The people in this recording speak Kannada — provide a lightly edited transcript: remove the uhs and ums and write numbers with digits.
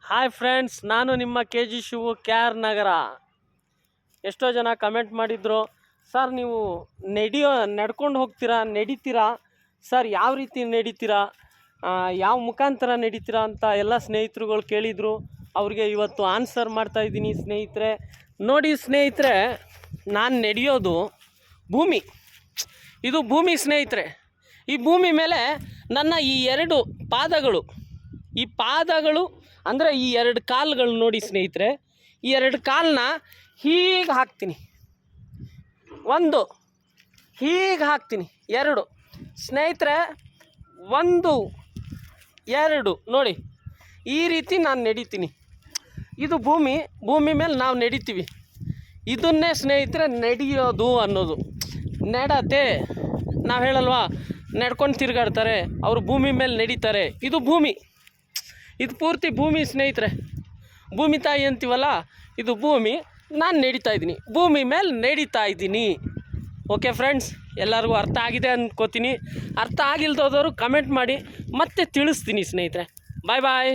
ಹಾಯ್ ಫ್ರೆಂಡ್ಸ್, ನಾನು ನಿಮ್ಮ ಕೆ ಜಿ ಶಿವು, KR ನಗರ. ಎಷ್ಟೋ ಜನ ಕಮೆಂಟ್ ಮಾಡಿದ್ರು, ಸರ್ ನೀವು ನಡ್ಕೊಂಡು ಹೋಗ್ತೀರಾ, ನಡಿತೀರಾ ಸರ್, ಯಾವ ರೀತಿ ನಡಿತೀರಾ, ಯಾವ ಮುಖಾಂತರ ನಡಿತೀರಾ ಅಂತ ಎಲ್ಲ ಸ್ನೇಹಿತರುಗಳು ಕೇಳಿದರು. ಅವ್ರಿಗೆ ಇವತ್ತು ಆನ್ಸರ್ ಮಾಡ್ತಾಯಿದ್ದೀನಿ ಸ್ನೇಹಿತರೆ. ನೋಡಿ ಸ್ನೇಹಿತರೆ, ನಾನು ನಡೆಯೋದು ಭೂಮಿ, ಇದು ಭೂಮಿ ಸ್ನೇಹಿತರೆ. ಈ ಭೂಮಿ ಮೇಲೆ ನನ್ನ ಈ ಎರಡು ಪಾದಗಳು, ಈ ಪಾದಗಳು ಅಂದರೆ ಈ ಎರಡು ಕಾಲುಗಳು ನೋಡಿ ಸ್ನೇಹಿತರೆ, ಈ ಎರಡು ಕಾಲನ್ನ ಹೀಗೆ ಹಾಕ್ತೀನಿ, ಒಂದು ಹೀಗೆ ಹಾಕ್ತೀನಿ, ಎರಡು ಸ್ನೇಹಿತರೆ, ಒಂದು ಎರಡು ನೋಡಿ, ಈ ರೀತಿ ನಾನು ನಡಿತೀನಿ. ಇದು ಭೂಮಿ ಮೇಲೆ ನಾವು ನಡಿತೀವಿ. ಇದನ್ನೇ ಸ್ನೇಹಿತರೆ ನಡೆಯೋದು ಅನ್ನೋದು. ನಡತೆ ನಾವು ಹೇಳಲ್ವಾ, ನಡ್ಕೊಂಡು ತಿರುಗಾಡ್ತಾರೆ ಅವರು, ಭೂಮಿ ಮೇಲೆ ನಡೀತಾರೆ. ಇದು ಭೂಮಿ, ಇದು ಪೂರ್ತಿ ಭೂಮಿ ಸ್ನೇಹಿತರೆ. ಭೂಮಿ ತಾಯಿ ಅಂತೀವಲ್ಲ, ಇದು ಭೂಮಿ. ನಾನು ನಡೀತಾ ಇದ್ದೀನಿ, ಭೂಮಿ ಮೇಲೆ ನಡೀತಾ ಇದ್ದೀನಿ. ಓಕೆ ಫ್ರೆಂಡ್ಸ್, ಎಲ್ಲರಿಗೂ ಅರ್ಥ ಆಗಿದೆ ಅಂದ್ಕೋತೀನಿ. ಅರ್ಥ ಆಗಿಲ್ದೋದವರು ಕಮೆಂಟ್ ಮಾಡಿ ಮತ್ತೆ ತಿಳಿಸ್ತೀನಿ ಸ್ನೇಹಿತರೆ. ಬಾಯ್ ಬಾಯ್.